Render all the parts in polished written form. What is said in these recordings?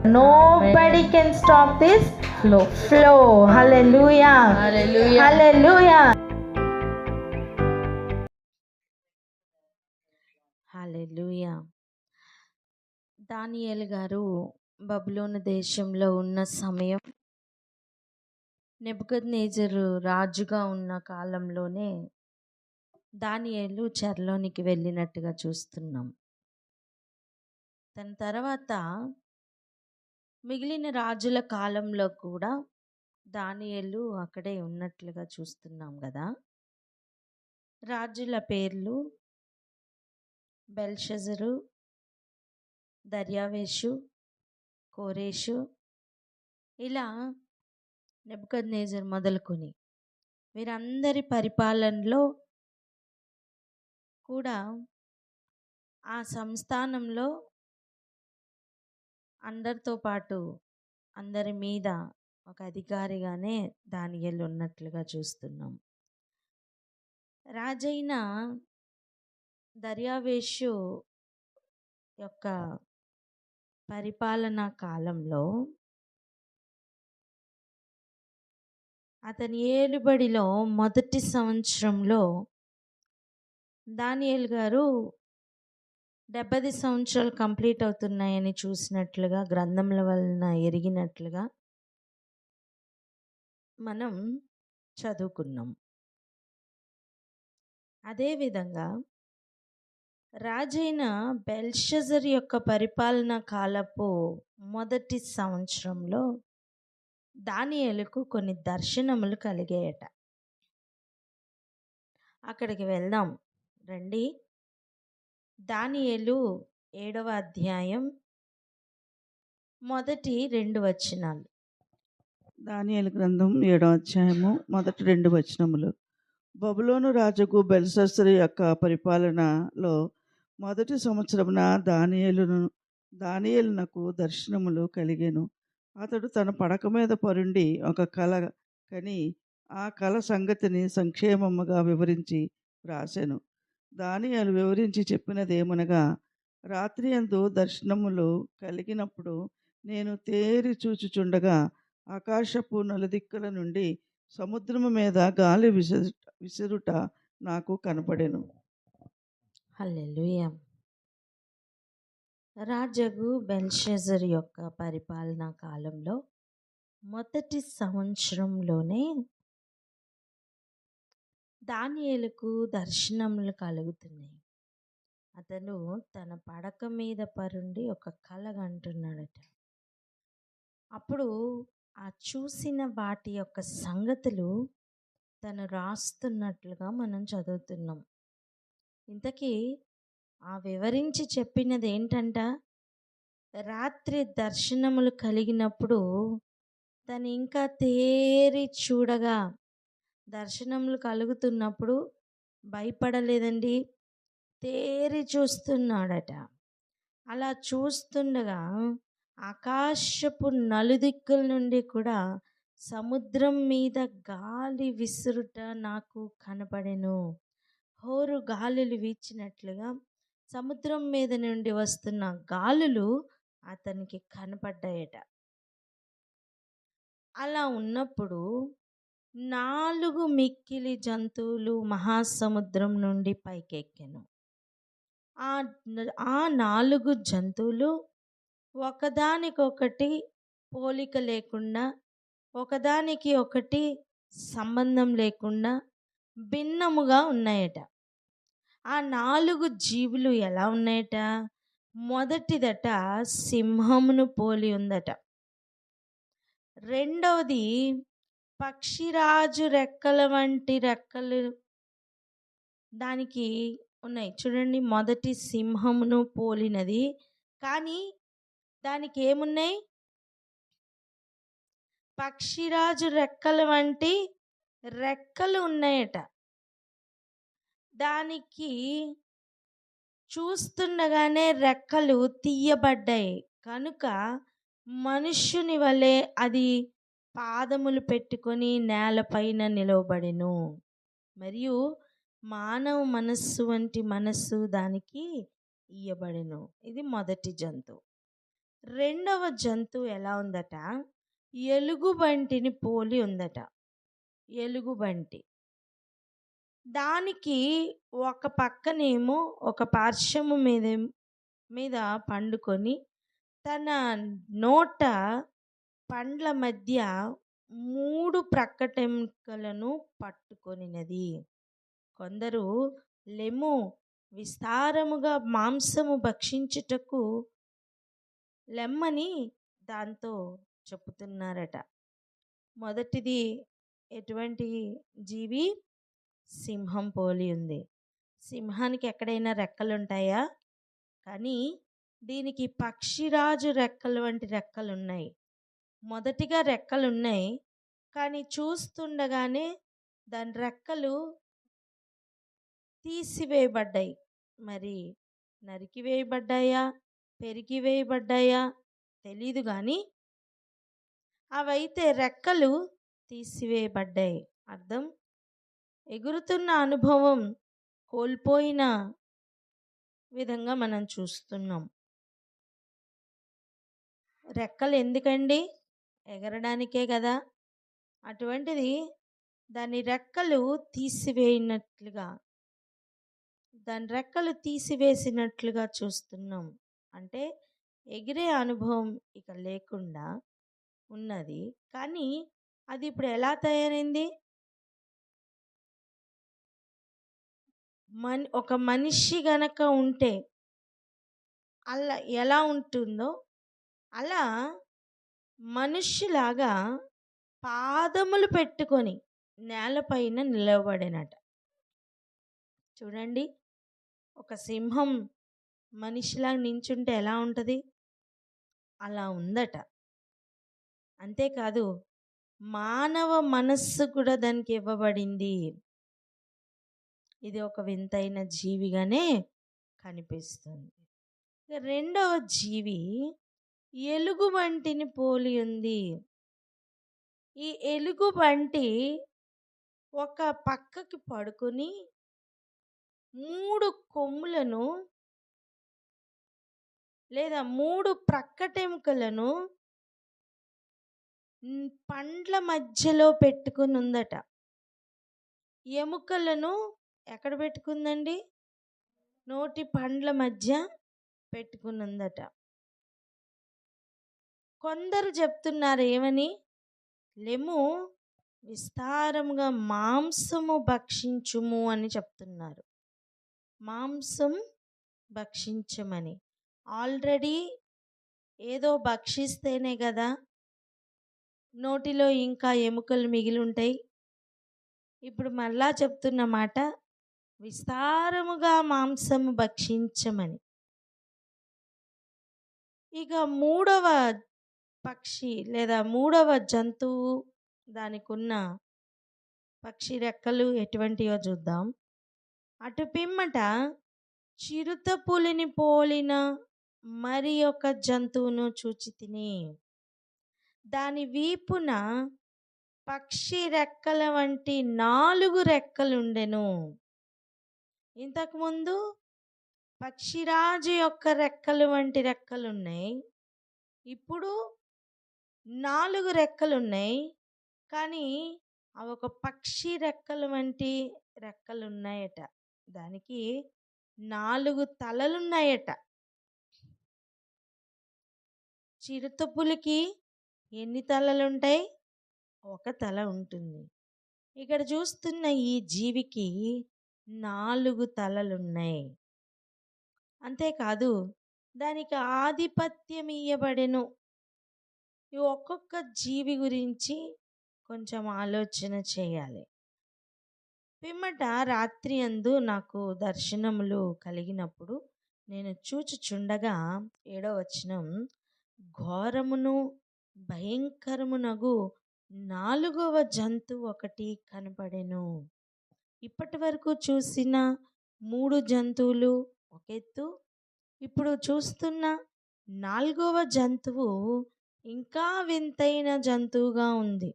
Nobody can stop this flow. Hallelujah. Hallelujah. Hallelujah. హల్లెలూయా. దానియేలు గారు బబులోను దేశంలో ఉన్న సమయం, నెబుకద్నెజరు రాజుగా ఉన్న కాలంలోనే దానియేలు చెరలోనికి వెళ్ళినట్టుగా చూస్తున్నాం. దాని తర్వాత మిగిలిన రాజుల కాలంలో కూడా దానియేలు అక్కడే ఉన్నట్లుగా చూస్తున్నాం కదా. రాజుల పేర్లు బెల్షజరు, దర్యావేషు, కోరేషు, ఇలా నెబుకద్నెజరు మొదలుకొని వీరందరి పరిపాలనలో కూడా ఆ సంస్థానంలో అందరితో పాటు అందరి మీద ఒక అధికారిగానే దానియేలు ఉన్నట్లుగా చూస్తున్నాం. రాజైన దర్యావేషు యొక్క పరిపాలనా కాలంలో అతని ఏలుబడిలో మొదటి సంవత్సరంలో దానియేలు గారు 70 సంవత్సరాలు కంప్లీట్ అవుతున్నాయని చూసినట్లుగా, గ్రంథముల వలన ఎరిగినట్లుగా మనం చదువుకున్నాం. అదేవిధంగా రాజైన బెల్షజర్ యొక్క పరిపాలనా కాలపు మొదటి సంవత్సరంలో దానియేలుకు కొన్ని దర్శనములు కలిగాయట. అక్కడికి వెళ్దాం రండి. దానియేలు 7వ అధ్యాయం మొదటి 2 వచనాలు. దానియేలు గ్రంథం 7వ అధ్యాయము మొదటి 2 వచనములు. బబులోను రాజుకు బెల్షస్సరు యొక్క పరిపాలనలో మొదటి సంవత్సరమున దానియేలునకు దర్శనములు కలిగెను. అతడు తన పడక మీద పరుండి ఒక కల కని ఆ కల సంగతిని సంక్షేమముగా వివరించి వ్రాసెను. దానియేలు వివరించి చెప్పినదేమనగా, రాత్రి యందు దర్శనములు కలిగినప్పుడు నేను తేరి చూచుచుండగా ఆకాశపు నలుదిక్కుల నుండి సముద్రము మీద గాలి విసురుట నాకు కనపడెను. హల్లెలూయా. రాజగు బెల్షజర్ యొక్క పరిపాలనా కాలంలో మొదటి సంవత్సరంలోనే దానియేలుకు దర్శనములు కలుగుతున్నాయి. అతను తన పడక మీద పరుండి ఒక కల కంటున్నాడట. అప్పుడు ఆ చూసిన వాటి యొక్క సంగతులు తను రాస్తున్నట్లుగా మనం చదువుతున్నాం. ఇంతకీ ఆ వివరించి చెప్పినది ఏంటంట, రాత్రి దర్శనములు కలిగినప్పుడు తను ఇంకా తేరి చూడగా, దర్శనములు కలుగుతున్నప్పుడు భయపడలేదండి, తేరి చూస్తున్నాడట. అలా చూస్తుండగా ఆకాశపు నలుదిక్కుల నుండి కూడా సముద్రం మీద గాలి విసురుట నాకు కనపడెను. హోరు గాలులు వీచినట్లుగా సముద్రం మీద నుండి వస్తున్న గాలులు అతనికి కనపడ్డాయట. అలా ఉన్నప్పుడు 4 మిక్కిలి జంతువులు మహాసముద్రం నుండి పైకెక్కెను. ఆ 4 జంతువులు ఒకదానికొకటి పోలిక లేకుండా, ఒకదానికి ఒకటి సంబంధం లేకుండా భిన్నముగా ఉన్నాయట. ఆ 4 జీవులు ఎలా ఉన్నాయట? మొదటిదట సింహమును పోలి ఉందట. రెండవది పక్షిరాజు రెక్కల వంటి రెక్కలు దానికి ఉన్నాయి. చూడండి, మొదటి సింహమును పోలినది, కానీ దానికి ఏమున్నాయి? పక్షిరాజు రెక్కల వంటి రెక్కలు ఉన్నాయట. దానికి చూస్తుండగానే రెక్కలు తీయబడ్డాయి కనుక మనుష్యుని వలె అది పాదములు పెట్టుకొని నేలపైన నిలవబడెను. మరియు మానవ మనస్సు వంటి మనస్సు దానికి ఇయ్యబడెను. ఇది మొదటి జంతువు. రెండవ జంతువు ఎలా ఉందట? ఎలుగుబంటిని పోలి ఉందట. ఎలుగుబంటి. దానికి ఒక పక్కనేమో ఒక పార్శ్వము మీద పండుకొని తన నోట పండ్ల మధ్య 3 ప్రక్కటెముకలను పట్టుకొనినది. కొందరు లెమ్ము విస్తారముగా మాంసము భక్షించుటకు లెమ్మని దాంతో చెప్పుతున్నారట. మొదటిది ఎటువంటి జీవి? సింహం పోలి ఉంది. సింహానికి ఎక్కడైనా రెక్కలుంటాయా? కానీ దీనికి పక్షిరాజు రెక్కలు వంటి రెక్కలున్నాయి. మొదటిగా రెక్కలున్నాయి, కానీ చూస్తుండగానే దాని రెక్కలు తీసివేయబడ్డాయి. మరి నరికివేయబడ్డాయా, పెరిగివేయబడ్డాయా తెలీదు, కానీ అవైతే రెక్కలు తీసివేయబడ్డాయి. అర్థం, ఎగురుతున్న అనుభవం కోల్పోయిన విధంగా మనం చూస్తున్నాం. రెక్కలు ఎందుకండి? ఎగరడానికే కదా. అటువంటిది దాని రెక్కలు తీసివేసినట్లుగా చూస్తున్నాం. అంటే ఎగిరే అనుభవం ఇక లేకుండా ఉన్నది. కానీ అది ఇప్పుడు ఎలా తయారైంది? ఒక మనిషి గనక ఉంటే అలా ఎలా ఉంటుందో అలా మనిషిలాగా పాదములు పెట్టుకొని నేలపైన నిలబడినట. చూడండి, ఒక సింహం మనిషిలాగా నించుంటే ఎలా ఉంటుంది? అలా ఉందట. అంతేకాదు, మానవ మనస్సు కూడా దానికి ఇవ్వబడింది. ఇది ఒక వింతైన జీవిగానే కనిపిస్తుంది. రెండవ జీవి ఎలుగుబంటిని పోలి ఉంది. ఈ ఎలుగుబంటి ఒక పక్కకి పడుకొని 3 కొమ్ములను లేదా 3 ప్రక్కటెముకలను పండ్ల మధ్యలో పెట్టుకుని ఉందట. ఎముకలను ఎక్కడ పెట్టుకుందండి? నోటి పండ్ల మధ్య పెట్టుకుని ఉందట. కొందరు చెప్తున్నారు ఏమని? లెమ్ము విస్తారముగా మాంసము భక్షించుము అని చెప్తున్నారు. మాంసం భక్షించమని. ఆల్రెడీ ఏదో భక్షిస్తేనే కదా నోటిలో ఇంకా ఎముకలు మిగిలి ఉంటాయి. ఇప్పుడు మళ్ళా చెప్తున్న మాట, విస్తారముగా మాంసము భక్షించమని. ఇక మూడవ పక్షి లేదా మూడవ జంతువు, దానికి ఉన్న పక్షి రెక్కలు ఎటువంటివో చూద్దాం. అటు పిమ్మట చిరుతపులిని పోలిన మరి ఒక జంతువును చూచి తిని, దాని వీపున పక్షి రెక్కల వంటి 4 రెక్కలుండెను. ఇంతకుముందు పక్షిరాజు యొక్క రెక్కలు వంటి రెక్కలున్నాయి, ఇప్పుడు 4 రెక్కలున్నాయి. కానీ అవి ఒక పక్షి రెక్కల వంటి రెక్కలున్నాయట. దానికి 4 తలలున్నాయట. చిరుతపులికి ఎన్ని తలలుంటాయి? ఒక తల ఉంటుంది. ఇక్కడ చూస్తున్న ఈ జీవికి 4 తలలున్నాయి. అంతేకాదు, దానికి ఆధిపత్యం ఇయ్యబడెను. ఈ ఒక్కొక్క జీవి గురించి కొంచెం ఆలోచన చేయాలి. పిమ్మట రాత్రి అందు నాకు దర్శనములు కలిగినప్పుడు నేను చూచుచుండగా 7వ వచనం, ఘోరమును భయంకరమునగు 4వ జంతువు ఒకటి కనపడెను. ఇప్పటి వరకు చూసిన 3 జంతువులు ఒక ఎత్తు, ఇప్పుడు చూస్తున్న 4వ జంతువు ఇంకా వింతైన జంతువుగా ఉంది.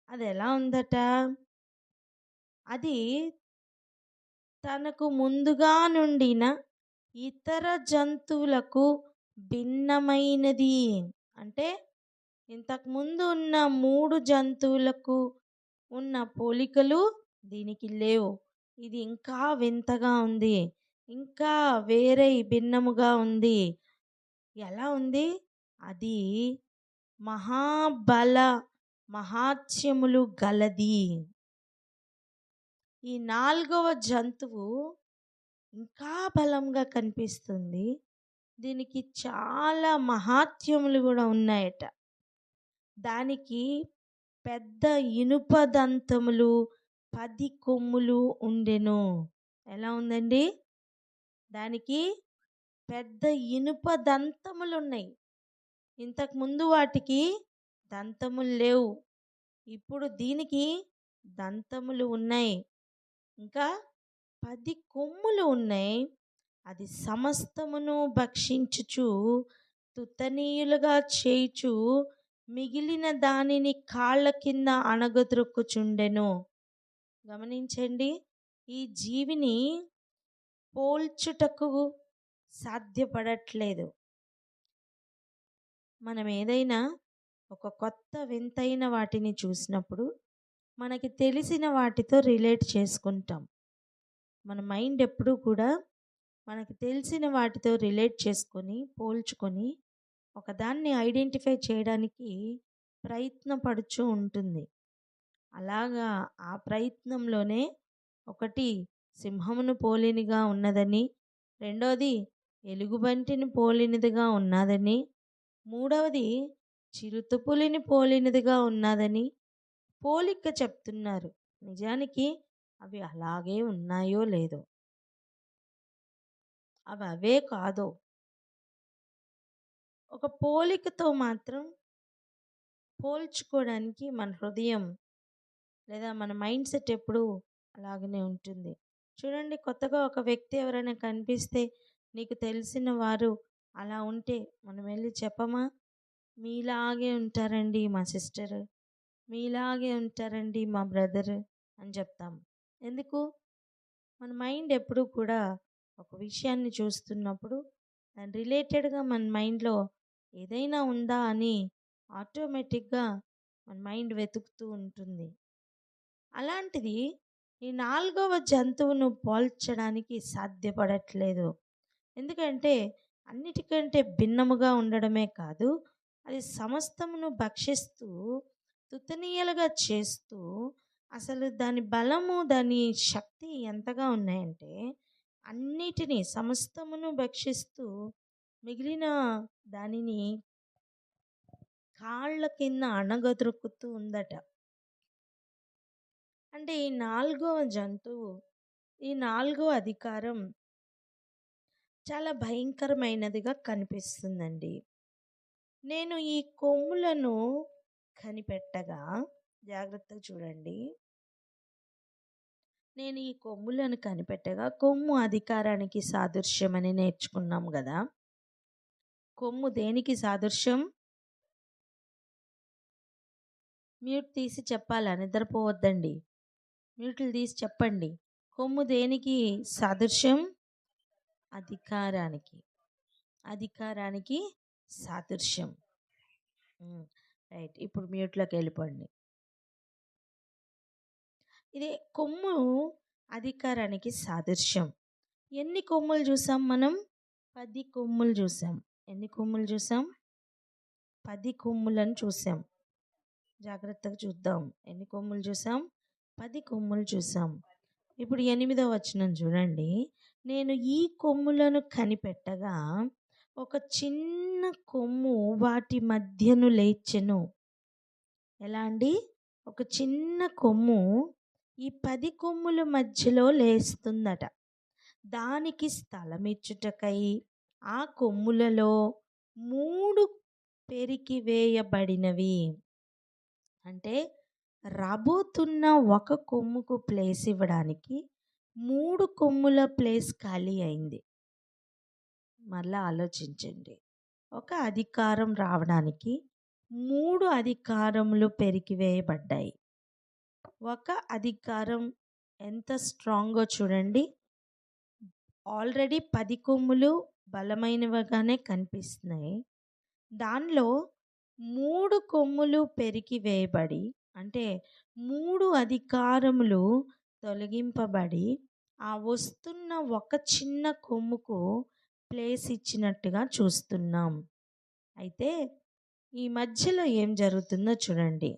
అది ఎలా ఉందట? అది తనకు ముందుగా నుండిన ఇతర జంతువులకు భిన్నమైనది. అంటే ఇంతకుముందు ఉన్న 3 జంతువులకు ఉన్న పోలికలు దీనికి లేవు. ఇది ఇంకా వింతగా ఉంది. ఇంకా వేరే భిన్నముగా ఉంది. ఎలా ఉంది? అది మహాబల మహాత్యములు గలది. ఈ 4వ జంతువు ఇంకా బలంగా కనిపిస్తుంది. దీనికి చాలా మహాత్యములు కూడా ఉన్నాయట. దానికి పెద్ద ఇనుప దంతములు 10 కొమ్ములు ఉండెను. ఎలా ఉందండి? దానికి పెద్ద ఇనుప దంతములు ఉన్నాయి. ఇంతకుముందు వాటికి దంతములు లేవు. ఇప్పుడు దీనికి దంతములు ఉన్నాయి. ఇంకా 10 కొమ్ములు ఉన్నాయి. అది సమస్తమును భక్షించుచు తుత్తనీయులుగా చేయుచు మిగిలిన దానిని కాళ్ళ కింద అణగద్రొక్కుచుండెను. గమనించండి, ఈ జీవిని పోల్చుటకు సాధ్యపడట్లేదు. మనం ఏదైనా ఒక కొత్త వింతైన వాటిని చూసినప్పుడు మనకి తెలిసిన వాటితో రిలేట్ చేసుకుంటాం. మన మైండ్ ఎప్పుడూ కూడా మనకి తెలిసిన వాటితో రిలేట్ చేసుకొని పోల్చుకొని ఒకదాన్ని ఐడెంటిఫై చేయడానికి ప్రయత్నపడుచూ ఉంటుంది. అలాగా ఆ ప్రయత్నంలోనే ఒకటి సింహమును పోలినగా ఉన్నదని, రెండోది ఎలుగుబంటిని పోలినదిగా ఉన్నదని, మూడవది చిరుతపులిని పోలినదిగా ఉన్నదని పోలిక చెప్తున్నారు. నిజానికి అవి అలాగే ఉన్నాయో లేదో, అవి అవే కాదో, ఒక పోలికతో మాత్రం పోల్చుకోవడానికి మన హృదయం లేదా మన మైండ్ సెట్ ఎప్పుడూ అలాగనే ఉంటుంది. చూడండి, కొత్తగా ఒక వ్యక్తి ఎవరైనా కనిపిస్తే నీకు తెలిసిన వారు అలా ఉంటే మనం వెళ్ళి చెప్పమా? మీలాగే ఉంటారండి మా సిస్టర్, మీలాగే ఉంటారండి మా బ్రదర్ అని చెప్తాం. ఎందుకు? మన మైండ్ ఎప్పుడూ కూడా ఒక విషయాన్ని చూస్తున్నప్పుడు దాని రిలేటెడ్గా మన మైండ్లో ఏదైనా ఉందా అని ఆటోమేటిక్గా మన మైండ్ వెతుకుతూ ఉంటుంది. అలాంటిది ఈ 4వ జంతువును పోల్చడానికి సాధ్యపడట్లేదు. ఎందుకంటే అన్నిటికంటే భిన్నముగా ఉండడమే కాదు, అది సమస్తమును భక్షిస్తూ తుత్తనీయలుగా చేస్తూ, అసలు దాని బలము దాని శక్తి ఎంతగా ఉన్నాయంటే అన్నిటినీ సమస్తమును భక్షిస్తూ మిగిలిన దానిని కాళ్ళ కింద అణగద్రొక్కుతూ ఉందట. అంటే ఈ 4వ జంతువు, ఈ 4వ అధికారం చాలా భయంకరమైనదిగా కనిపిస్తుందండి. నేను ఈ కొమ్ములను కనిపెట్టగా, జాగ్రత్తగా చూడండి, నేను ఈ కొమ్ములను కనిపెట్టగా, కొమ్ము అధికారానికి సాదృశ్యమని నేర్చుకున్నాం కదా. కొమ్ము దేనికి సాదృశ్యం? మ్యూట్ తీసి చెప్పాలా? నిద్రపోవద్దండి, మ్యూట్లు తీసి చెప్పండి. కొమ్ము దేనికి సాదృశ్యం? అధికారానికి. అధికారానికి సాదృశ్యం. రైట్, ఇప్పుడు మ్యూట్లోకి వెళ్ళిపోండి. ఇది కొమ్ము అధికారానికి సాదృశ్యం. ఎన్ని కొమ్ములు చూసాం మనం? 10 కొమ్ములు చూసాం. ఎన్ని కొమ్ములు చూసాం? 10 కొమ్ములను చూసాం. జాగ్రత్తగా చూద్దాం. ఎన్ని కొమ్ములు చూసాం? 10 కొమ్ములు చూసాం. ఇప్పుడు 8వ వచనం చూడండి. నేను ఈ కొమ్ములను కనిపెట్టగా ఒక చిన్న కొమ్ము వాటి మధ్యను లేచెను. ఎలా అండి? ఒక చిన్న కొమ్ము ఈ 10 కొమ్ముల మధ్యలో లేస్తుందట. దానికి స్థలం ఇచ్చుటకై ఆ కొమ్ములలో 3 పెరికి వేయబడినవి. అంటే రాబోతున్న ఒక కొమ్ముకు ప్లేస్ ఇవ్వడానికి 3 కొమ్ముల ప్లేస్ ఖాళీ అయింది. మళ్ళా ఆలోచించండి. ఒక అధికారం రావడానికి 3 అధికారములు పెరికివేయబడ్డాయి. ఒక అధికారం ఎంత స్ట్రాంగో చూడండి. ఆల్రెడీ 10 కొమ్ములు బలమైనవిగానే కనిపిస్తున్నాయి. దానిలో 3 కొమ్ములు పెరికి వేయబడి, అంటే 3 అధికారములు తొలగింపబడి, ఆ వస్తున్న ఒక చిన్న కొమ్ముకు ప్లేస్ ఇచ్చినట్టుగా చూస్తున్నాం. అయితే ఈ మధ్యలో ఏం జరుగుతుందో చూడండి.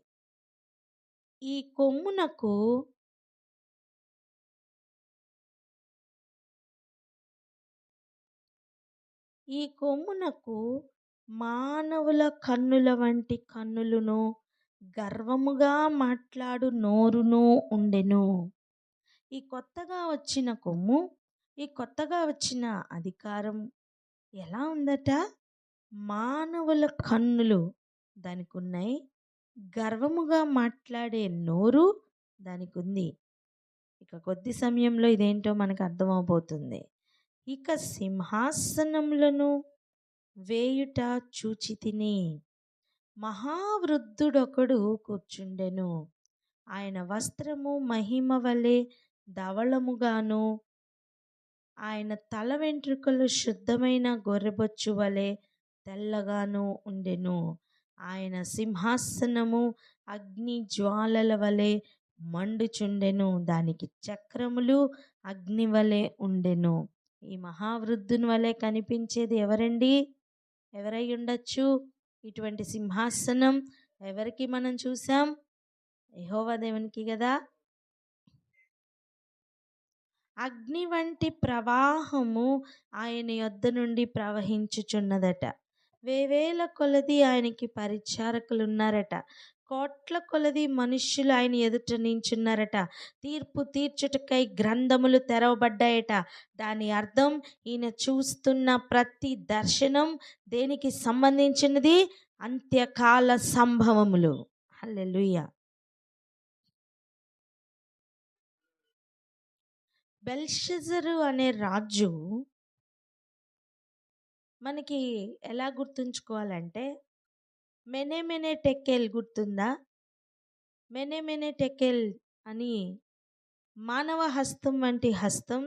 ఈ కొమ్మునకు మానవుల కన్నుల వంటి కన్నులను, గర్వముగా మాట్లాడు నోరును ఉండెను. ఈ కొత్తగా వచ్చిన కొమ్ము, ఈ కొత్తగా వచ్చిన అధికారం ఎలా ఉందట? మానవుల కన్నులు దానికి ఉన్నాయి, గర్వముగా మాట్లాడే నోరు దానికి ఉంది. ఇక కొద్ది సమయంలో ఇదేంటో మనకు అర్థమవబోతుంది. ఇక సింహాసనములను వేయుట చూచితిని. మహావృద్ధుడొకడు కూర్చుండెను. ఆయన వస్త్రము మహిమ వలె ధవళముగాను, ఆయన తల వెంట్రుకలు శుద్ధమైన గొర్రెబొచ్చు వలె తెల్లగాను ఉండెను. ఆయన సింహాసనము అగ్ని జ్వాలల వలె మండుచుండెను, దానికి చక్రములు అగ్ని వలె ఉండెను. ఈ మహావృద్ధుని వలె కనిపించేది ఎవరండి? ఎవరై ఉండొచ్చు? ఇటువంటి సింహాసనం ఎవరికి మనం చూసాం? యెహోవా దేవునికి కదా. అగ్ని వంటి ప్రవాహము ఆయన యొద్ద నుండి ప్రవహించుచున్నదట. వేవేల కొలది ఆయనకి పరిచారకులు ఉన్నారట. కోట్ల కొలది మనుష్యులు ఆయన ఎదుట నించున్నారట. తీర్పు తీర్చుటకై గ్రంథములు తెరవబడ్డాయట. దాని అర్థం, ఈయన చూస్తున్న ప్రతి దర్శనం దేనికి సంబంధించినది? అంత్యకాల సంభవములు. హల్లెలూయా. బెల్షజరు అనే రాజు మనకి ఎలా గుర్తుంచుకోవాలంటే, మెనే టెకెల్ గుర్తుందా? మెనే టెకెల్ అని మానవ హస్తం వంటి హస్తం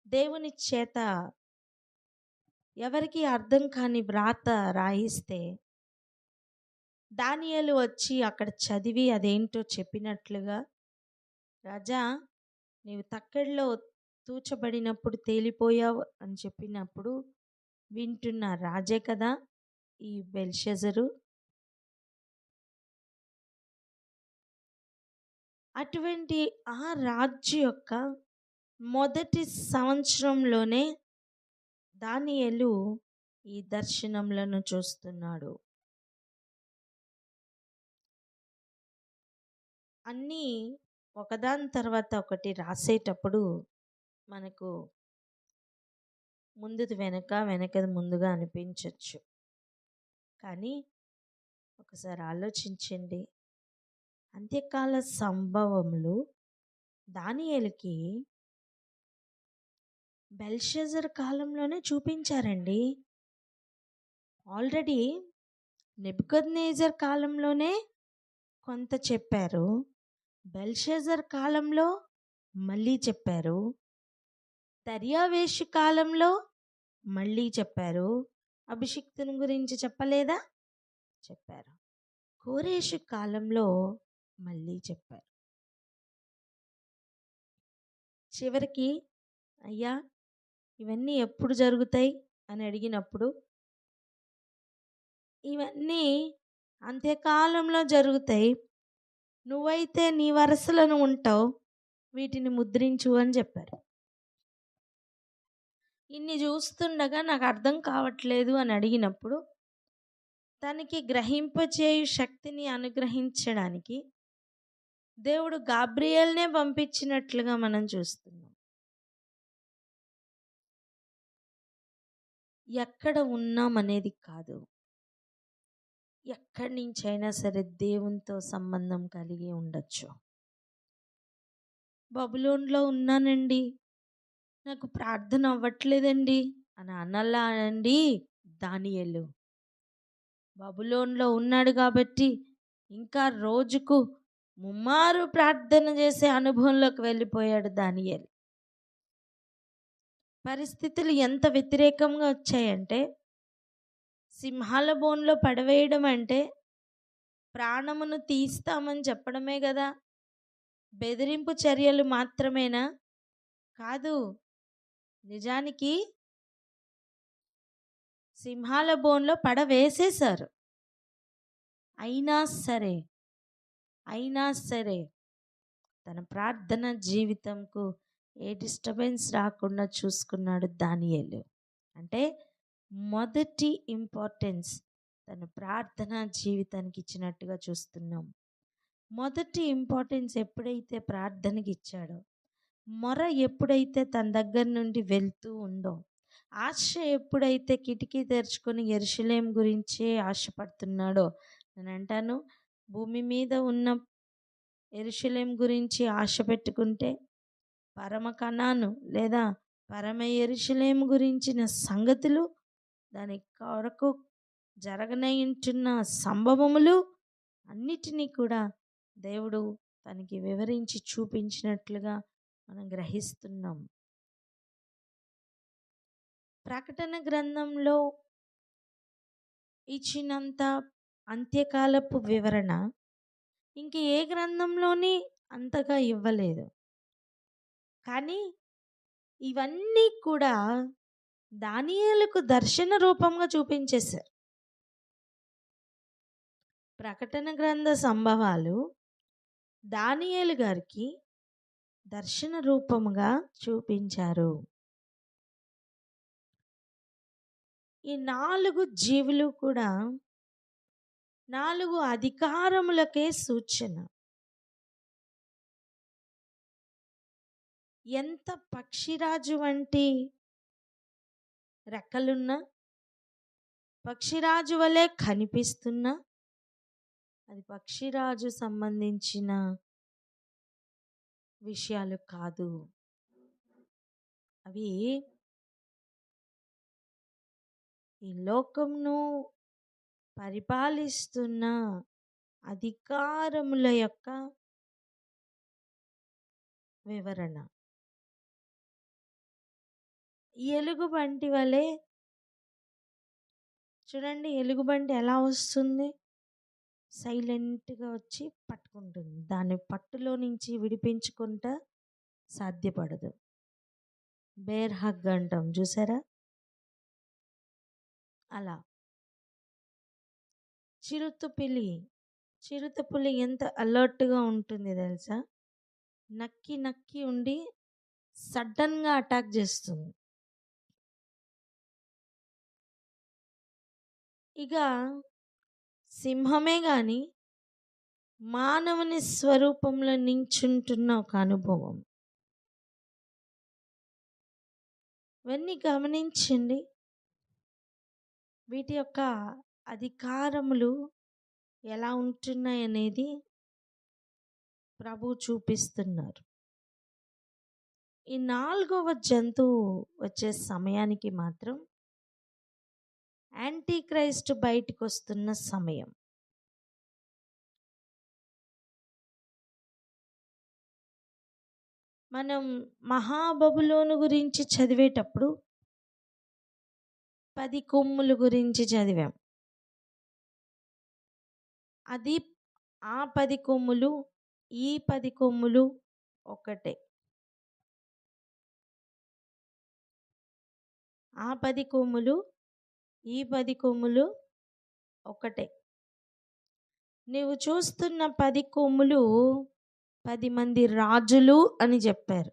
దేవుని చేత ఎవరికి అర్థం కాని వ్రాత రాయిస్తే, దానియేలు వచ్చి అక్కడ చదివి అదేంటో చెప్పినట్లుగా, రాజా నీవు తక్కెడలో తూచబడినప్పుడు తేలిపోయావు అని చెప్పినప్పుడు వింటున్న రాజే కదా ఈ బెల్షజరు. అటువంటి ఆ రాజు యొక్క మొదటి సంవత్సరంలోనే దానియేలు ఈ దర్శనములను చూస్తున్నాడు. అన్నీ ఒకదాని తర్వాత ఒకటి రాసేటప్పుడు మనకు ముందుది వెనక, వెనకది ముందుగా అనిపించవచ్చు. కానీ ఒకసారి ఆలోచించండి. అంత్యకాల సంభవములు దానియేలుకి బెల్షజర్ కాలంలోనే చూపించారండి. ఆల్రెడీ నెబుకద్నెజర్ కాలంలోనే కొంత చెప్పారు, బెల్షజర్ కాలంలో మళ్ళీ చెప్పారు, దర్యావేషు కాలంలో మళ్ళీ చెప్పారు, అభిషిక్తుని గురించి చెప్పలేదా? చెప్పారు. కోరేషు కాలంలో మళ్ళీ చెప్పారు. చివరికి అయ్యా ఇవన్నీ ఎప్పుడు జరుగుతాయి అని అడిగినప్పుడు, ఇవన్నీ అంత్యకాలంలో జరుగుతాయి, నువ్వైతే నీ వరసలను ఉంటావు, వీటిని ముద్రించు అని చెప్పారు. ఇన్ని చూస్తుండగా నాకు అర్థం కావట్లేదు అని అడిగినప్పుడు, తనకి గ్రహింపచేయు శక్తిని అనుగ్రహించడానికి దేవుడు గాబ్రియేల్నే పంపించినట్లుగా మనం చూస్తున్నాం. ఎక్కడ ఉన్నాం అనేది కాదు, ఎక్కడి నుంచైనా సరే దేవునితో సంబంధం కలిగి ఉండొచ్చు. బబులోన్లో ఉన్నానండి, నాకు ప్రార్థన అవ్వట్లేదండి అని అనలా అండి దానియేలు. బబులోన్లో ఉన్నాడు కాబట్టి ఇంకా రోజుకు ముమ్మారు ప్రార్థన చేసే అనుభవంలోకి వెళ్ళిపోయాడు దానియేలు. పరిస్థితులు ఎంత వ్యతిరేకంగా వచ్చాయంటే, సింహాల బోన్లో పడవేయడం అంటే ప్రాణమును తీస్తామని చెప్పడమే కదా. బెదిరింపు చర్యలు మాత్రమేనా? కాదు. నిజానికి సింహాల బోన్లో పడవేసేశారు. అయినా సరే అయినా సరే తన ప్రార్థన జీవితంకు ఏ డిస్టర్బెన్స్ రాకుండా చూసుకున్నాడు దానియేలు. అంటే మొదటి ఇంపార్టెన్స్ తన ప్రార్థన జీవితానికి ఇచ్చినట్టుగా చూస్తున్నాం. మొదటి ఇంపార్టెన్స్ ఎప్పుడైతే ప్రార్థనకి ఇచ్చాడో, మొర ఎప్పుడైతే తన దగ్గర నుండి వెళ్తూ ఉందో, ఆశ ఎప్పుడైతే కిటికీ తెరుచుకొని యెరూషలేం గురించే ఆశపడుతున్నాడో, నేను అంటాను, భూమి మీద ఉన్న యెరూషలేం గురించి ఆశ పెట్టుకుంటే పరమ కనాను లేదా పరమ యెరూషలేం గురించిన సంగతులు, దాని కొరకు జరగనయుంటున్న సంభవములు అన్నిటినీ కూడా దేవుడు తనకి వివరించి చూపించినట్లుగా మనం గ్రహిస్తున్నాం. ప్రకటన గ్రంథంలో ఇచ్చినంత అంత్యకాలపు వివరణ ఇంక ఏ గ్రంథంలోని అంతగా ఇవ్వలేదు. కానీ ఇవన్నీ కూడా దానియేలుకు దర్శన రూపంగా చూపించేశారు. ప్రకటన గ్రంథ సంభవాలు దానియేలు గారికి దర్శన రూపముగా చూపించారు. ఈ 4 జీవులు కూడా 4 అధికారములకే సూచన. ఎంత పక్షిరాజు వంటి రెక్కలున్నా, పక్షిరాజు వలె కనిపిస్తున్నా, అది పక్షిరాజు సంబంధించిన విషయాలు కాదు. అవి ఈ లోకంను పరిపాలిస్తున్న అధికారముల యొక్క వివరణ. ఎలుగుబంటి వలె చూడండి, ఎలుగుబంటి ఎలా వస్తుంది? సైలెంట్గా వచ్చి పట్టుకుంటుంది. దాని పట్టులో నుంచి విడిపించుకుంటా సాధ్యపడదు. బేర్ హగ్ అంటాం చూసారా? అలా చిరుతపులి ఎంత అలర్ట్గా ఉంటుంది తెలుసా? నక్కి నక్కి ఉండి సడన్గా అటాక్ చేస్తుంది. ఇక సింహమే కానీ మానవుని స్వరూపంలో నించుంటున్న ఒక అనుభవం. ఇవన్నీ గమనించండి. వీటి యొక్క అధికారములు ఎలా ఉంటున్నాయనేది ప్రభు చూపిస్తున్నారు. ఈ 4వ జంతువు వచ్చే సమయానికి మాత్రం యాంటీ క్రైస్ట్ బయటికి వస్తున్న సమయం. మనం మహాబబులోను గురించి చదివేటప్పుడు 10 కొమ్ములు గురించి చదివాం. అది ఆ 10 కొమ్ములు ఈ 10 కొమ్ములు ఒకటే. ఆ 10 కొమ్ములు ఈ 10 కొమ్ములు ఒకటే. నీవు చూస్తున్న 10 కొమ్ములు 10 మంది రాజులు అని చెప్పారు.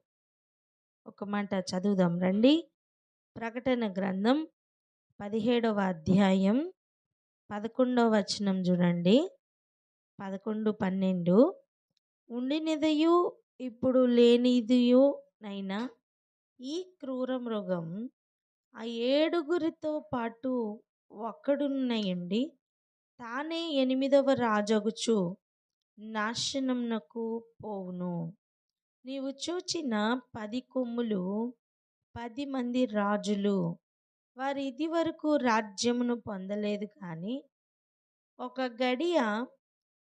ఒక మాట చదువుదాం రండి. ప్రకటన గ్రంథం 17వ అధ్యాయం 11వ వచనం చూడండి. 11, 12 ఉండినదియు ఇప్పుడు లేనిదియు నైనా ఈ క్రూర మృగం ఆ 7గురితో పాటు ఒక్కడున్నయుండి తానే 8వ రాజగుచు నాశనమునకు పోవును. నీవు చూచిన 10 కొమ్ములు 10 మంది రాజులు. వారు ఇది వరకు రాజ్యమును పొందలేదు, కానీ ఒక గడియ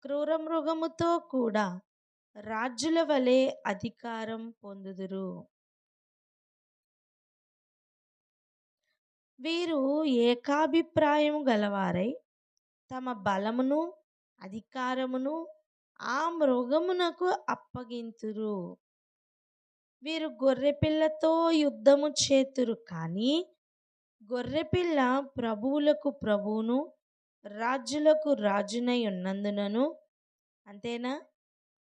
క్రూర మృగముతో కూడా రాజుల వలె అధికారం పొందుదురు. వీరు ఏకాభిప్రాయము గలవారై తమ బలమును అధికారమును ఆ మృగమునకు అప్పగింతురు. వీరు గొర్రెపిల్లతో యుద్ధము చేతురు, కానీ గొర్రెపిల్ల ప్రభువులకు ప్రభువును రాజులకు రాజునై ఉన్నందునను, అంతేనా,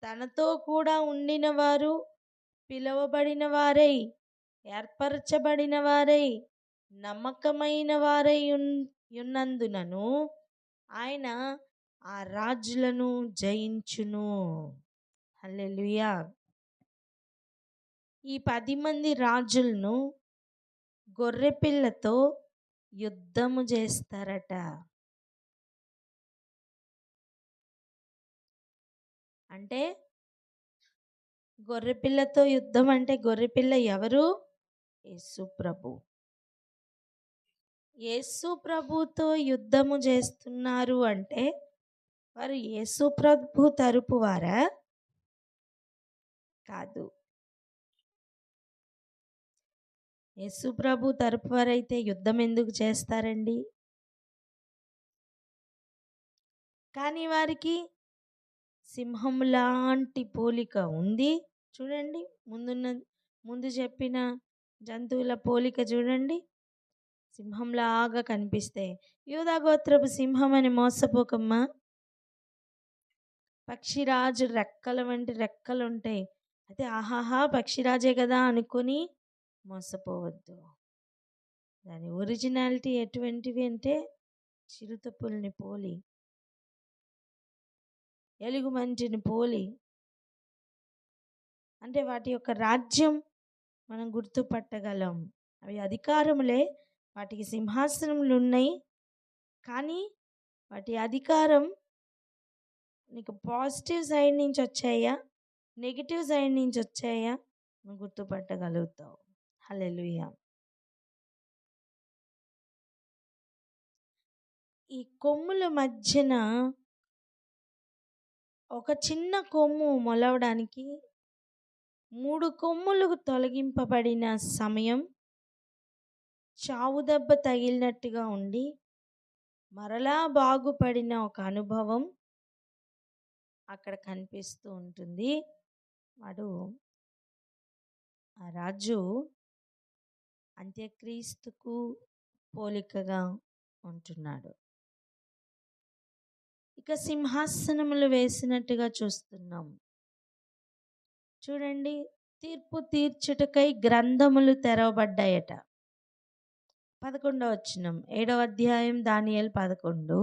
తనతో కూడా ఉండిన వారు పిలువబడిన వారై ఏర్పరచబడిన వారై నమ్మకమైన వారై ఉన్నందునను ఆయన ఆ రాజులను జయించును. హల్లెలూయా. ఈ 10 మంది రాజులను గొర్రెపిల్లతో యుద్ధము చేస్తారట. అంటే గొర్రెపిల్లతో యుద్ధం అంటే గొర్రెపిల్ల ఎవరు? యేసు ప్రభు. యేసు ప్రభుతో యుద్ధము చేస్తున్నారు అంటే వారు యేసు ప్రభు తరపు వారా? కాదు. యేసు ప్రభు తరపు వారైతే యుద్ధం ఎందుకు చేస్తారండి? కానీ వారికి సింహం లాంటి పోలిక ఉంది. చూడండి, ముందు చెప్పిన జంతువుల పోలిక చూడండి, సింహంలాగా కనిపిస్తే యూదా గోత్రపు సింహం అని మోసపోకమ్మా. పక్షిరాజు రెక్కల వంటి రెక్కలు ఉంటాయి, అయితే ఆహాహా పక్షిరాజే కదా అనుకొని మోసపోవద్దు. దాని ఒరిజినాలిటీ ఎటువంటివి అంటే చిరుతపుల్ని పోలి, ఎలుగుబంటిని పోలి, అంటే వాటి యొక్క రాజ్యం మనం గుర్తుపట్టగలం. అవి అధికారములే, వాటికి సింహాసనములు ఉన్నాయి, కానీ వాటి అధికారం నీకు పాజిటివ్ సైడ్ నుంచి వచ్చాయా, నెగిటివ్ సైడ్ నుంచి వచ్చాయా నువ్వు గుర్తుపట్టగలుగుతావు. హల్లెలూయా. ఈ కొమ్ముల మధ్యన ఒక చిన్న కొమ్ము మొలవడానికి 3 కొమ్ములు తొలగింపబడిన సమయం, చావు దెబ్బ తగిలినట్టుగా ఉండి మరలా బాగుపడిన ఒక అనుభవం అక్కడ కనిపిస్తూ ఉంటుంది. వాడు ఆ రాజు అంత్యక్రీస్తుకు పోలికగా ఉంటున్నాడు. ఇక సింహాసనములు వేసినట్టుగా చూస్తున్నాం. చూడండి, తీర్పు తీర్చుటకై గ్రంథములు తెరవబడ్డాయట. 11వ వచనం, 7వ అధ్యాయం దానియేలు 11.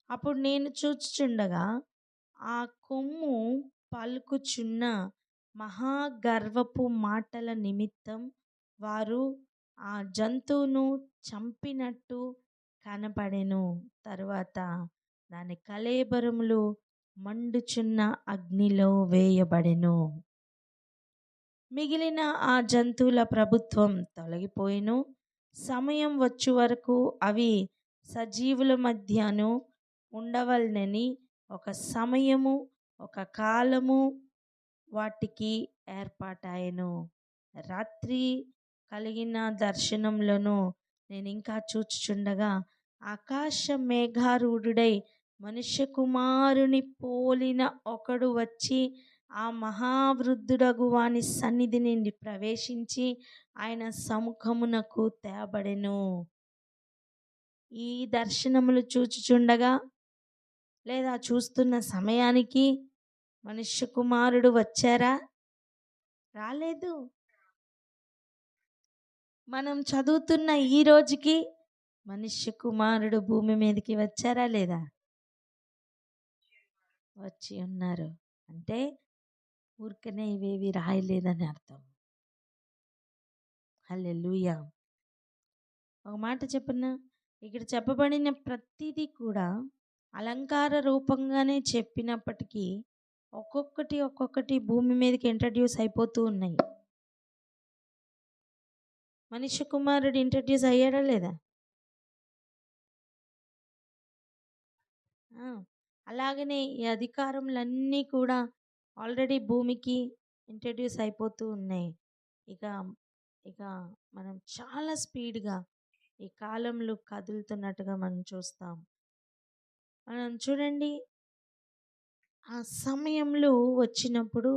అప్పుడు నేను చూచుచుండగా ఆ కొమ్ము పలుకుచున్న మహాగర్వపు మాటల నిమిత్తం వారు ఆ జంతువును చంపినట్టు కనపడెను. తరువాత దాని కళేబరములు మండుచున్న అగ్నిలో వేయబడెను. మిగిలిన ఆ జంతువుల ప్రభుత్వం తొలగిపోయిను. సమయం వచ్చు వరకు అవి సజీవుల మధ్యను ఉండవలనని ఒక సమయము, ఒక కాలము వాటికి ఏర్పాటాయెను. రాత్రి కలిగిన దర్శనంలోను నేను ఇంకా చూచుచుండగా ఆకాశ మేఘారూఢుడై మనుష్య కుమారుని పోలిన ఒకడు వచ్చి ఆ మహావృద్ధుడగు వాని సన్నిధి నుండి ప్రవేశించి ఆయన సముఖమునకు తేబడెను. ఈ దర్శనములు చూచుచుండగా లేదా చూస్తున్న సమయానికి మనుష్య కుమారుడు వచ్చారా? రాలేదు. మనం చదువుతున్న ఈ రోజుకి మనుష్య కుమారుడు భూమి మీదకి వచ్చారా లేదా? వచ్చి ఉన్నారు. అంటే ఊరికనే ఇవేవి రాయలేదని అర్థం. హల్లెలూయా. ఒక మాట చెప్పనా, ఇక్కడ చెప్పబడిన ప్రతిదీ కూడా అలంకార రూపంగానే చెప్పినప్పటికీ ఒక్కొక్కటి భూమి మీదకి ఇంట్రడ్యూస్ అయిపోతూ ఉన్నాయి. మనుష్య కుమారుడు ఇంట్రడ్యూస్ అయ్యాడా లేదా? అలాగనే ఈ అధికారములన్నీ కూడా ఆల్రెడీ భూమికి ఇంట్రడ్యూస్ అయిపోతూ ఉన్నాయి. ఇక మనం చాలా స్పీడ్గా ఈ కాలంలో కదులుతున్నట్టుగా మనం చూస్తాం. మనం చూడండి, ఆ సమయంలో వచ్చినప్పుడు,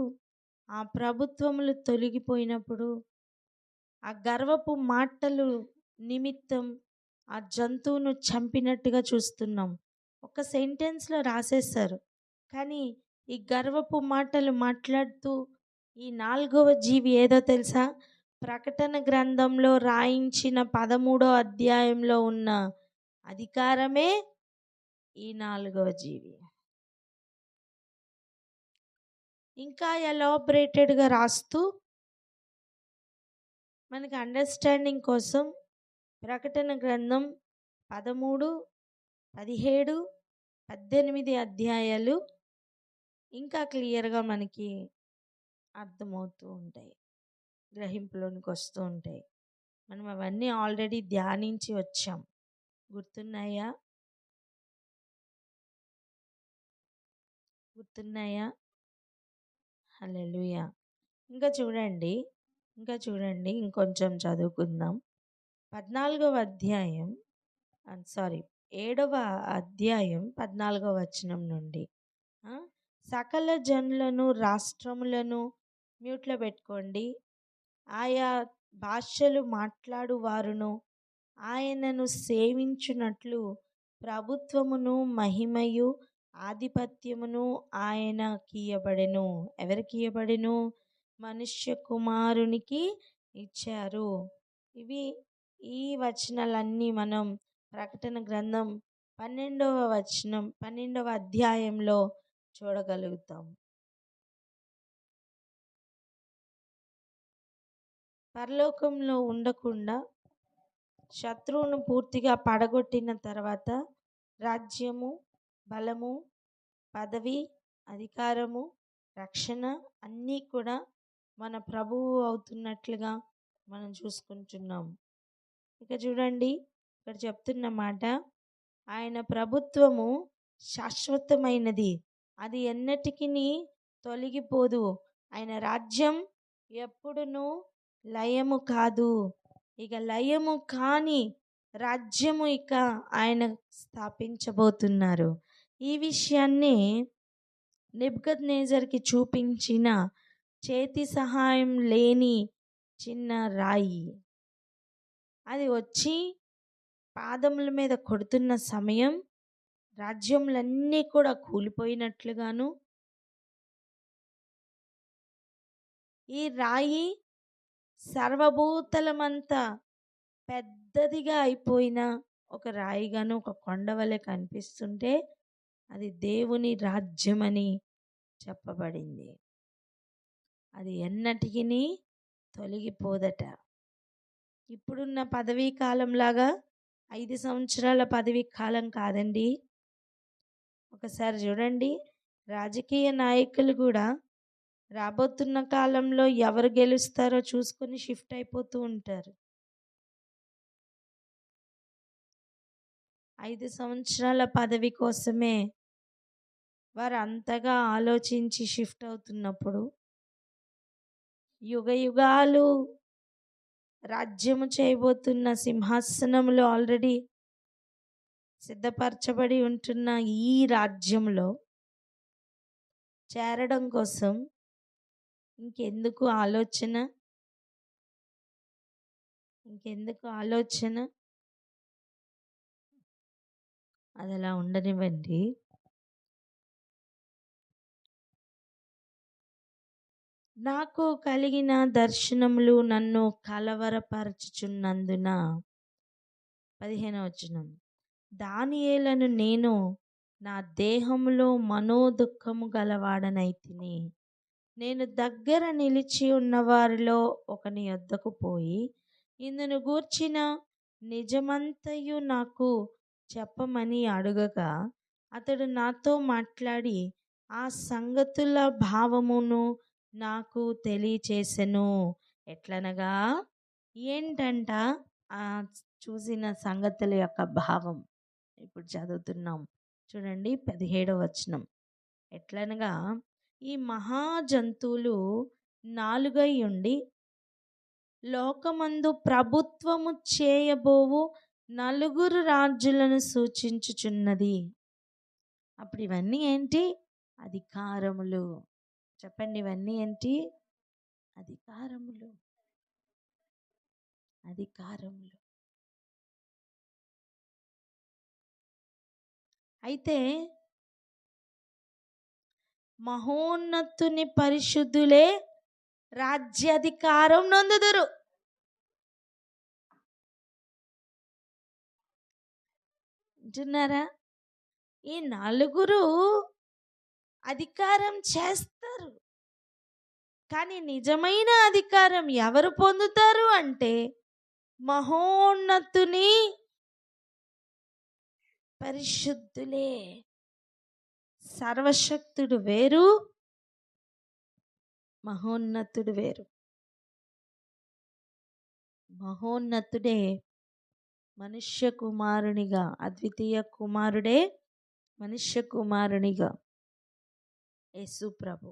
ఆ ప్రభుత్వములు తొలగిపోయినప్పుడు, ఆ గర్వపు మాటలు నిమిత్తం ఆ జంతువును చంపినట్టుగా చూస్తున్నాం. ఒక సెంటెన్స్లో రాసేశారు. కానీ ఈ గర్వపు మాటలు మాట్లాడుతూ ఈ 4వ జీవి ఏదో తెలుసా? ప్రకటన గ్రంథంలో రాయించిన 13వ అధ్యాయంలో ఉన్న అధికారమే ఈ 4వ జీవి. ఇంకా ఎలాబరేటెడ్గా రాస్తూ మనకి అండర్స్టాండింగ్ కోసం ప్రకటన గ్రంథం 13, 17, 18 అధ్యాయాలు ఇంకా క్లియర్గా మనకి అర్థమవుతూ ఉంటాయి, గ్రహింపులోనికి వస్తూ ఉంటాయి. మనం అవన్నీ ఆల్రెడీ ధ్యానించి వచ్చాం. గుర్తున్నాయా? హల్లెలూయా. ఇంకా చూడండి, ఇంకొంచెం చదువుకుందాం. 14వ అధ్యాయం, 7వ అధ్యాయం 14వ వచనం నుండి. సకల జనులను, రాష్ట్రములను మ్యూట్లో పెట్టుకోండి. ఆయా భాషలు మాట్లాడు వారును ఆయనను సేవించున్నట్లు ప్రభుత్వమును, మహిమయు, ఆధిపత్యమును ఆయనకి ఇయ్యబడెను. ఎవరికి ఇయ్యబడెను? మనుష్య కుమారునికి ఇచ్చారు. ఈ వచనాలన్నీ మనం ప్రకటన గ్రంథం 12వ అధ్యాయంలో చూడగలుగుతాం. పరలోకంలో ఉండకుండా శత్రువును పూర్తిగా పడగొట్టిన తర్వాత రాజ్యము, బలము, పదవి, అధికారము, రక్షణ అన్నీ కూడా మన ప్రభువు అవుతున్నట్లుగా మనం చూసుకుంటున్నాం. ఇక చూడండి, ఇక్కడ చెప్తున్న మాట, ఆయన ప్రభుత్వము శాశ్వతమైనది, అది ఎన్నటికీ తొలగిపోదు. ఆయన రాజ్యం ఎప్పుడునూ లయము కాదు. ఇక లయము కాని రాజ్యము ఇక ఆయన స్థాపించబోతున్నారు. ఈ విషయాన్ని నెబుకద్నెజర్కి చూపించిన చేతి సహాయం లేని చిన్న రాయి, అది వచ్చి పాదముల మీద కొడుతున్న సమయం రాజ్యములన్నీ కూడా కూలిపోయినట్లుగాను, ఈ రాయి సర్వభూతలమంతా పెద్దదిగా అయిపోయిన ఒక రాయిగాను, ఒక కొండ వలె కనిపిస్తుంటే అది దేవుని రాజ్యమని చెప్పబడింది. అది ఎన్నటికీ తొలగిపోదట. ఇప్పుడున్న పదవీ కాలంలాగా 5 సంవత్సరాల పదవీ కాలం కాదండి. ఒకసారి చూడండి, రాజకీయ నాయకులు కూడా రాబోతున్న కాలంలో ఎవరు గెలుస్తారో చూసుకొని షిఫ్ట్ అయిపోతూ ఉంటారు. 5 సంవత్సరాల పదవి కోసమే వారు అంతగా ఆలోచించి షిఫ్ట్ అవుతున్నప్పుడు, యుగ యుగాలు రాజ్యము చేయబోతున్న సింహాసనములు ఆల్రెడీ సిద్ధపరచబడి ఉంటున్న ఈ రాజ్యంలో చేరడం కోసం ఇంకెందుకు ఆలోచన? అది అలా ఉండనివ్వండి. నాకు కలిగిన దర్శనములు నన్ను కలవరపరచుచున్నందున, 15వ వచనం, దానియేలును నేను నా దేహములో మనోదుఃఖము గలవాడనైతిని. నేను దగ్గర నిలిచి ఉన్న వారిలో ఒకని యొద్దకు పోయి, ఇందును గూర్చిన నిజమంతయు నాకు చెప్పమని అడుగగా, అతడు నాతో మాట్లాడి ఆ సంగతుల భావమును నాకు తెలియచేసెను. ఎట్లనగా, ఏంటంట ఆ చూసిన సంగతుల యొక్క భావం? ఇప్పుడు చదువుతున్నాం చూడండి, 17వ వచనం. ఎట్లనగా, ఈ మహాజంతువులు 4 ఉండి లోకమందు ప్రభుత్వము చేయబోవు నలుగురు రాజులను సూచించుచున్నది. అప్పుడు ఇవన్నీ ఏంటి? అధికారములు. చెప్పండి, ఇవన్నీ ఏంటి? అధికారములు. అధికారములు. అయితే మహోన్నతుని పరిశుద్ధులే రాజ్యాధికారం నొందుదురు. వింటున్నారా? ఈ నలుగురు అధికారం చేస్తారు, కానీ నిజమైన అధికారం ఎవరు పొందుతారు అంటే మహోన్నతుని పరిశుద్ధులే. సర్వశక్తుడు వేరు, మహోన్నతుడు వేరు. మహోన్నతుడే మనుష్య కుమారునిగా, అద్వితీయ కుమారుడే మనుష్య కుమారునిగా యేసు ప్రభు.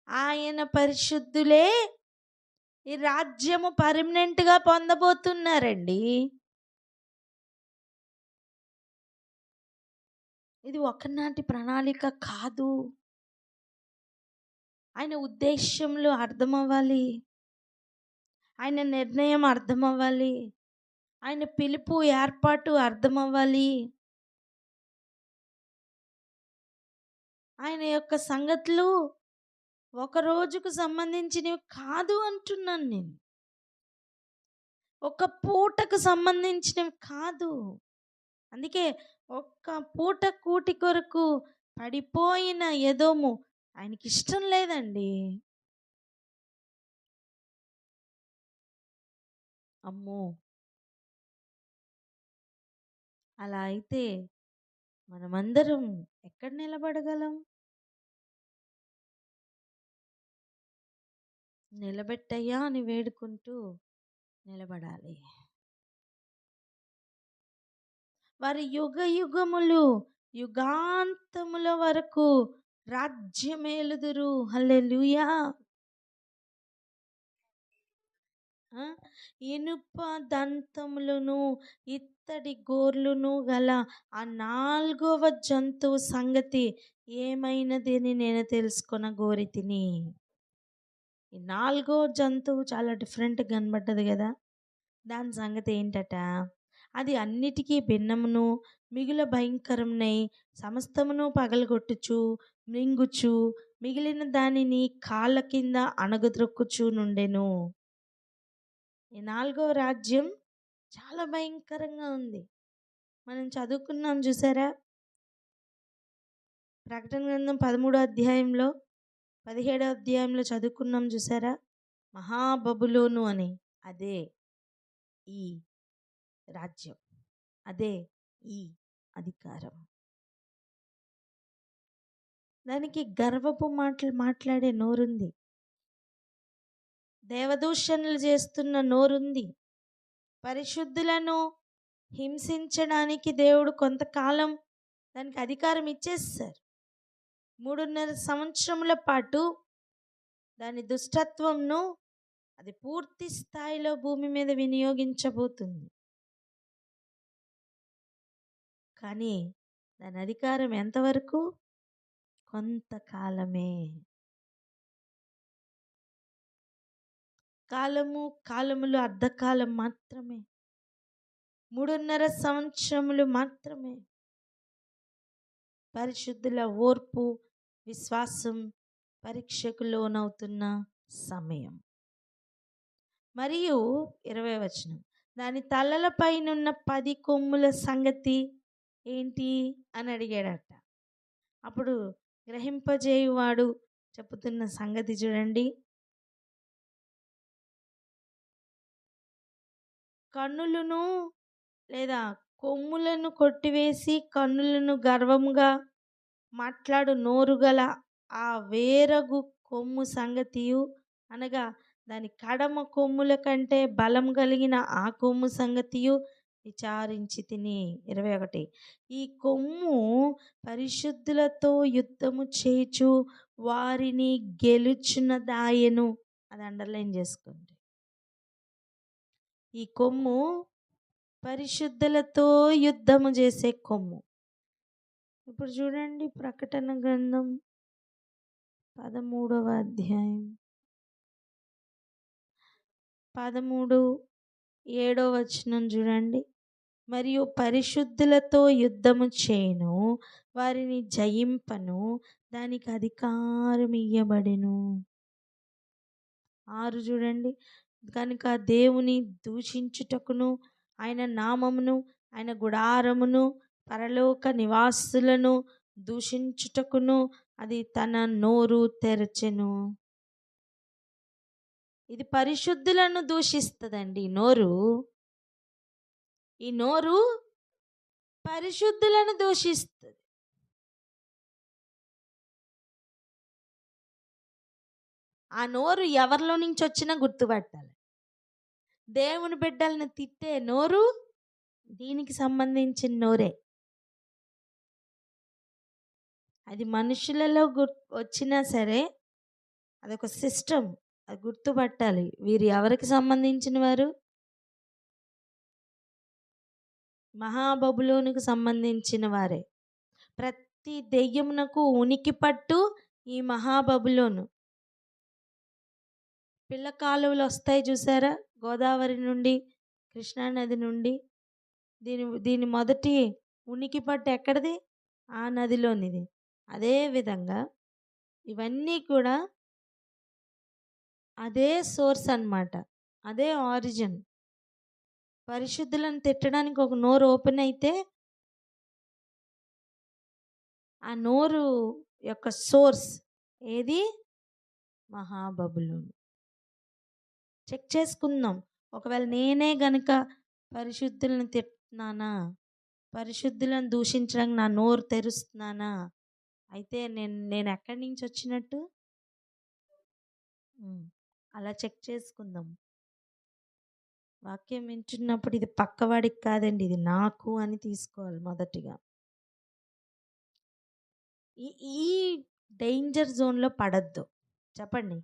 ఆయన పరిశుద్ధులే ఈ రాజ్యము పర్మనెంట్గా పొందబోతున్నారండి. ఇది ఒకనాటి ప్రణాళిక కాదు. ఆయన ఉద్దేశంలో అర్థమవ్వాలి, ఆయన నిర్ణయం అర్థమవ్వాలి, ఆయన పిలుపు ఏర్పాటు అర్థమవ్వాలి. ఆయన యొక్క సంగతులు ఒక రోజుకు సంబంధించినవి కాదు అంటున్నాను నేను. ఒక పూటకు సంబంధించినవి కాదు. అందుకే ఒక్క పూట కూటి కొరకు పడిపోయిన ఎదోము ఆయనకి ఇష్టం లేదండి. అమ్మో, అలా అయితే మనమందరం ఎక్కడ నిలబడగలం? నిలబెట్టయ్యా అని వేడుకుంటూ నిలబడాలి. వారి యుగ యుగములు, యుగాంతముల వరకు రాజ్యమేలుదురు. హల్లెలూయా. ఇనుప దంతములను ఇత్తడి గోర్లును గల ఆ 4వ జంతువు సంగతి ఏమైనది అని నేను తెలుసుకొన గోరితిని. ఈ 4వ జంతువు చాలా డిఫరెంట్గా కనబడ్డది కదా. దాని సంగతి ఏంటట? అది అన్నిటికీ భిన్నమును మిగుల భయంకరమునై సమస్తమును పగలగొట్టుచు మృంగుచు మిగిలిన దానిని కాళ్ళ కింద అణగద్రొక్కుచు నుండెను. ఈ 4వ రాజ్యం చాలా భయంకరంగా ఉంది. మనం చదువుకున్నాం చూసారా? ప్రకటన గ్రంథం 13వ అధ్యాయంలో 17వ అధ్యాయంలో చదువుకున్నాం చూసారా? మహాబబులోను అని. అదే ఈ రాజ్యం, అదే ఈ అధికారం. దానికి గర్వపు మాటలు మాట్లాడే నోరుంది, దేవదూషణలు చేస్తున్న నోరుంది. పరిశుద్ధులను హింసించడానికి దేవుడు కొంతకాలం దానికి అధికారం ఇచ్చేస్తారు. 3.5 సంవత్సరముల పాటు దాని దుష్టత్వంను అది పూర్తి స్థాయిలో భూమి మీద వినియోగించబోతుంది. కానీ దాని అధికారం ఎంతవరకు? కొంతకాలమే. కాలములు అర్ధకాలం మాత్రమే, 3.5 సంవత్సరములు మాత్రమే. పరిశుద్ధుల ఓర్పు, విశ్వాసం పరీక్షకు లోనవుతున్న సమయం. మరియు 20వ వచనం, దాని తలలపైనున్న 10 కొమ్ముల సంగతి ఏంటి అని అడిగాడట. అప్పుడు గ్రహింపజేయువాడు చెప్పుతున్న సంగతి చూడండి. కన్నులను లేదా కొమ్ములను కొట్టివేసి కన్నులను గర్వముగా మాట్లాడు నోరుగల ఆ వేరగు కొమ్ము సంగతియు, అనగా దాని కడమ కొమ్ముల కంటే బలం కలిగిన ఆ కొమ్ము సంగతియు విచారించి తిని. 21, ఈ కొమ్ము పరిశుద్ధులతో యుద్ధము చేయుచు వారిని గెలుచున్నదాయెను. అది అండర్లైన్ చేసుకోండి. ఈ కొమ్ము పరిశుద్ధులతో యుద్ధము చేసే కొమ్ము. ఇప్పుడు చూడండి ప్రకటన గ్రంథం 13వ అధ్యాయం 13:7 వచనం చూడండి. మరియు పరిశుద్ధులతో యుద్ధము చేయను, వారిని జయింపను, దానికి అధికారం ఇయ్యబడెను. 6 చూడండి. కనుక దేవుని దూషించుటకును, ఆయన నామమును, ఆయన గుడారమును, పరలోక నివాసులను దూషించుటకును అది తన నోరు తెరచెను. ఇది పరిశుద్ధులను దూషిస్తుందండి నోరు. ఈ నోరు పరిశుద్ధులను దూషిస్తుంది. ఆ నోరు ఎవరిలో నుంచి వచ్చినా గుర్తుపట్టాలి. దేవుని బిడ్డలను తిట్టే నోరు దీనికి సంబంధించిన నోరే. అది మనుషులలో వచ్చినా సరే అదొక సిస్టమ్, అది గుర్తుపట్టాలి. వీరు ఎవరికి సంబంధించిన వారు? మహాబబులోనికి సంబంధించిన వారే. ప్రతి దెయ్యమునకు ఉనికి పట్టు ఈ మహాబబులోను. పిల్ల కాలువలు వస్తాయి చూసారా, గోదావరి నుండి, కృష్ణానది నుండి. దీని మొదటి ఉనికి పట్టు ఎక్కడిది? ఆ నదిలోనిది. అదేవిధంగా ఇవన్నీ కూడా అదే సోర్స్ అన్నమాట, అదే ఆరిజిన్. పరిశుద్ధులను తిట్టడానికి ఒక నోరు ఓపెన్ అయితే ఆ నోరు యొక్క సోర్స్ ఏది? మహాబబులోను. చెక్ చేసుకుందాం. ఒకవేళ నేనే గనక పరిశుద్ధులను తిట్టున్నానా, పరిశుద్ధులను దూషించడానికి నా నోరు తెరుస్తున్నానా, అయితే నేను ఎక్కడి నుంచి వచ్చినట్టు? అలా చెక్ చేసుకుందాం. వాక్యం వింటున్నప్పుడు ఇది పక్కవాడికి కాదండి, ఇది నాకు అని తీసుకోవాలి మొదటిగా. ఈ డేంజర్ జోన్లో పడద్దు. చెప్పండి,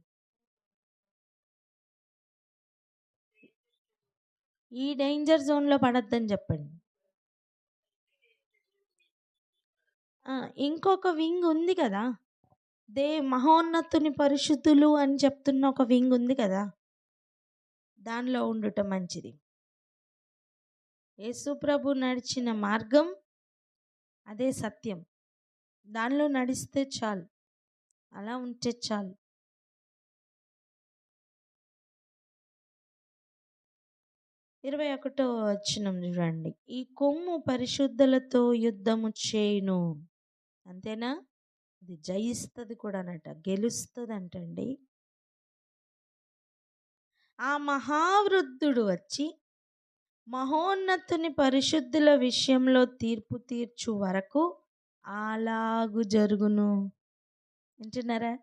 ఈ డేంజర్ జోన్లో పడద్దని చెప్పండి. ఇంకొక వింగ్ ఉంది కదా, మహోన్నతుని పరిశుద్ధులు అని చెప్తున్న ఒక వింగ్ ఉంది కదా, దానిలో ఉండటం మంచిది. యేసు ప్రభు నడిచిన మార్గం అదే సత్యం. దానిలో నడిస్తే చాలు, అలా ఉంటే చాలు. ఇరవై 21వ వచనం చూడండి. ఈ కొమ్ము పరిశుద్ధులతో యుద్ధము చేయును. అంతేనా? ఇది జయిస్తుంది కూడానట, గెలుస్తుంది అంటండి. ఆ మహావృద్ధుడు వచ్చి మహోన్నతుని పరిశుద్ధుల విషయంలో తీర్పు తీర్చు వరకు అలాగు జరుగును. వింటున్నారా?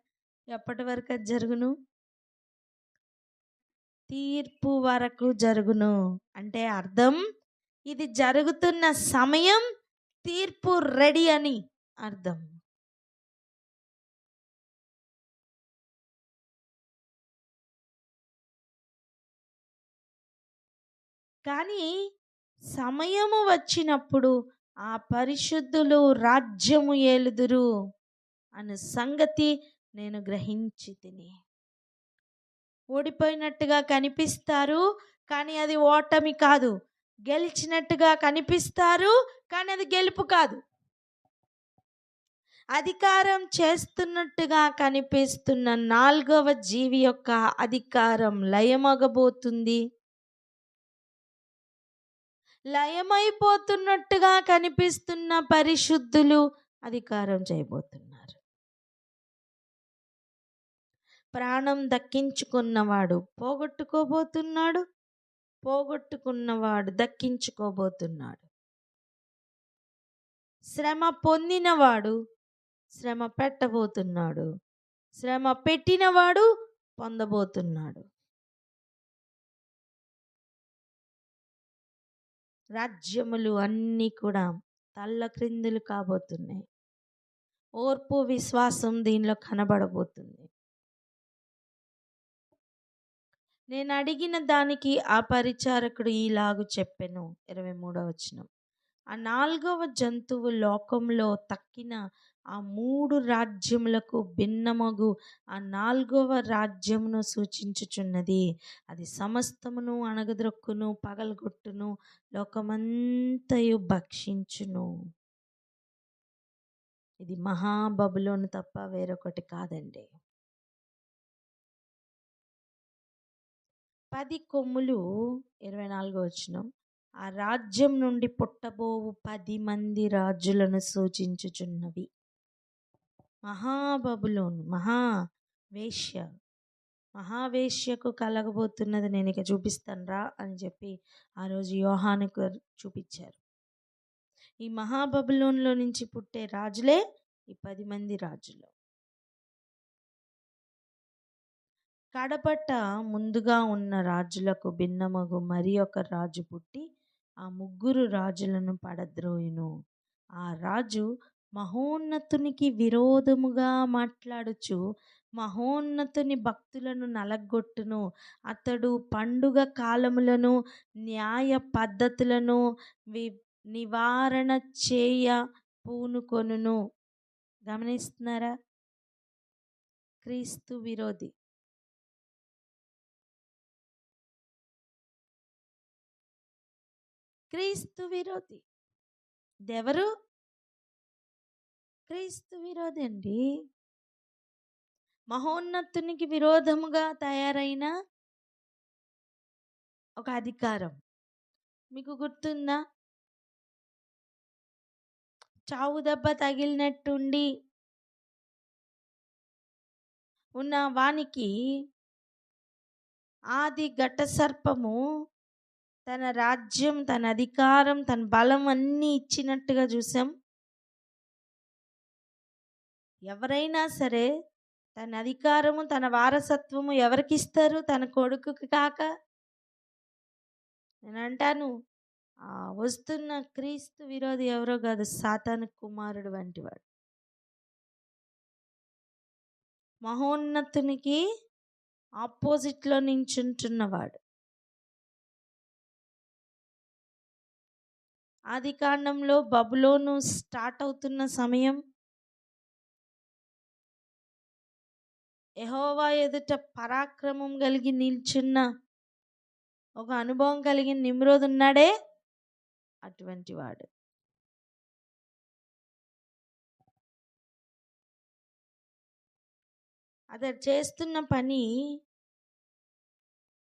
ఎప్పటి వరకు అది జరుగును? తీర్పు వరకు జరుగును. అంటే అర్థం, ఇది జరుగుతున్న సమయం తీర్పు రెడీ అని అర్థం. కానీ సమయము వచ్చినప్పుడు ఆ పరిశుద్ధులు రాజ్యము ఏలుదురు అనే సంగతి నేను గ్రహించి తిని. ఓడిపోయినట్టుగా కనిపిస్తారు, కానీ అది ఓటమి కాదు. గెలిచినట్టుగా కనిపిస్తారు, కానీ అది గెలుపు కాదు. అధికారం చేస్తున్నట్టుగా కనిపిస్తున్న 4వ జీవి యొక్క అధికారం లయమగబోతుంది. లయమైపోతున్నట్టుగా కనిపిస్తున్న పరిశుద్ధులు అధికారం చేయబోతున్నారు. ప్రాణం దక్కించుకున్నవాడు పోగొట్టుకోబోతున్నాడు, పోగొట్టుకున్నవాడు దక్కించుకోబోతున్నాడు. శ్రమ పొందినవాడు శ్రమ పెట్టబోతున్నాడు, శ్రమ పెట్టినవాడు పొందబోతున్నాడు. రాజ్యములు అన్నీ కూడా తల్ల క్రిందులు కాబోతున్నాయి. ఓర్పు విశ్వాసం దీనిలో కనబడబోతుంది. నేను అడిగిన దానికి ఆ పరిచారకుడు ఈలాగు చెప్పెను. 23వ వచనం. ఆ 4వ జంతువు లోకంలో తక్కిన ఆ 3 రాజ్యములకు భిన్నమగు ఆ 4వ రాజ్యమును సూచించుచున్నది. అది సమస్తమును అణగద్రొక్కును, పగలగొట్టును, లోకమంతయు భక్షించును. ఇది మహాబబులోను తప్ప వేరొకటి కాదండి. 10 కొమ్ములు 24వ వచనం. ఆ రాజ్యం నుండి పుట్టబోవు 10 మంది రాజులను సూచించుచున్నవి. మహాబబులోను, మహావేశ్య, మహావేశ్యకు కలగబోతున్నది నేను ఇక చూపిస్తాను రా అని చెప్పి ఆ రోజు యోహానుకు చూపించారు. ఈ మహాబబులోన్లో నుంచి పుట్టే రాజులే ఈ 10 మంది రాజులు. కడపట ముందుగా ఉన్న రాజులకు భిన్నమగు మరి ఒక రాజు పుట్టి ఆ 3 రాజులను పడద్రోయును. ఆ రాజు మహోన్నతునికి విరోధముగా మాట్లాడుచు మహోన్నతుని భక్తులను నలగొట్టును. అతడు పండుగ కాలములను, న్యాయ పద్ధతులను నివారణ చేయ పూనుకొనును. గమనిస్తున్నారా? క్రీస్తు విరోధి. క్రీస్తు విరోధి. దెవరు? క్రీస్తు విరోధి అండి. మహోన్నతునికి విరోధముగా తయారైన ఒక అధికారం. మీకు గుర్తుందా? చావు దెబ్బ తగిలినట్టుండి ఉన్న వానికి ఆది ఘట సర్పము తన రాజ్యం, తన అధికారం, తన బలం అన్నీ ఇచ్చినట్టుగా చూసాం. ఎవరైనా సరే తన అధికారము, తన వారసత్వము ఎవరికి ఇస్తారు? తన కొడుకుకి కాక. నేను అంటాను, వస్తున్న క్రీస్తు విరోధి ఎవరో కాదు, సాతాను కుమారుడు వంటివాడు. మహోన్నతునికి ఆపోజిట్లో నించుంటున్నవాడు. ఆది కాండంలో బబులోను స్టార్ట్ అవుతున్న సమయం, యెహోవా ఎదుట పరాక్రమం కలిగి నిల్చున్న ఒక అనుభవం కలిగిన నిమ్రోదు ఉన్నాడే, అటువంటి వాడు. అతడు చేస్తున్న పని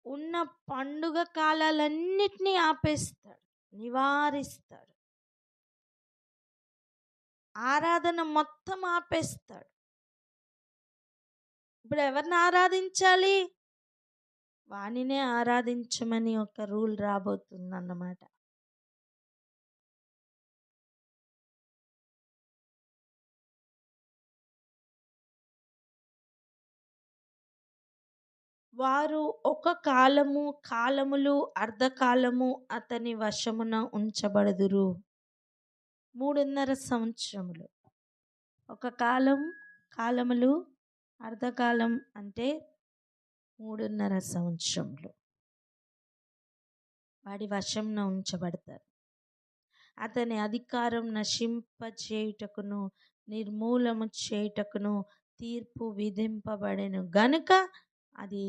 ఉన్న పండుగ కాలాలన్నిటినీ ఆపేస్తాడు, నివారిస్తాడు. ఆరాధన మొత్తం ఆపేస్తాడు. ఇప్పుడు ఎవరిని ఆరాధించాలి? వానినే ఆరాధించమని ఒక రూల్ రాబోతుంది అన్నమాట. వారు ఒక కాలములు అర్ధకాలము అతని వశమున ఉంచబడుదురు. 3.5 సంవత్సరములు. ఒక కాలములు అర్ధకాలం అంటే 3.5 సంవత్సరములు వాడి వశంన ఉంచబడతారు. అతని అధికారం నశింపచేయుటకును నిర్మూలము చేయుటకును తీర్పు విధింపబడెను గనుక అది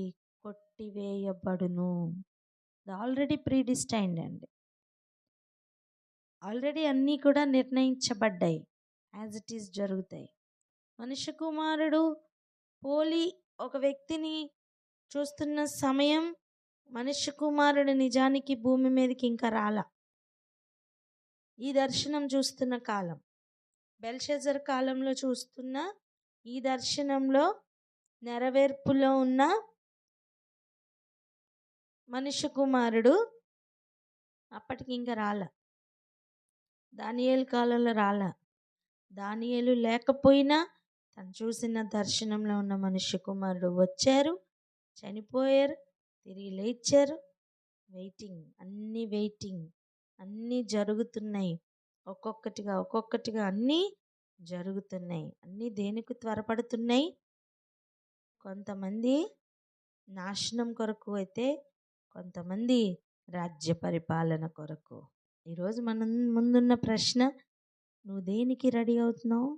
కొట్టివేయబడును. ఆల్రెడీ ప్రీడిస్టైన్డ్ అండి. ఆల్రెడీ అన్నీ కూడా నిర్ణయించబడ్డాయి. యాజ్ ఇట్ ఈస్ జరుగుతాయి. మనుష్య కుమారుడు పోలి ఒక వ్యక్తిని చూస్తున్న సమయం, మనుష్య కుమారుడు నిజానికి భూమి మీదకి ఇంకా రాలా. ఈ దర్శనం చూస్తున్న కాలం, బెల్షెజర్ కాలంలో చూస్తున్న ఈ దర్శనంలో నెరవేర్పులో ఉన్న మనుష్య కుమారుడు అప్పటికి ఇంకా రాలా. దానియేలు కాలంలో రాలా. దానియేలు లేకపోయినా తను చూసిన దర్శనంలో ఉన్న మనుష్య కుమారుడు వచ్చారు, చనిపోయారు, తిరిగి లేచారు. వెయిటింగ్ అన్నీ జరుగుతున్నాయి. ఒక్కొక్కటిగా అన్నీ జరుగుతున్నాయి. అన్నీ దేనికి త్వరపడుతున్నాయి? కొంతమంది నాశనం కొరకు అయితే, కొంతమంది రాజ్య పరిపాలన కొరకు. ఈరోజు మన ముందున్న ప్రశ్న, నువ్వు దేనికి రెడీ అవుతున్నావు?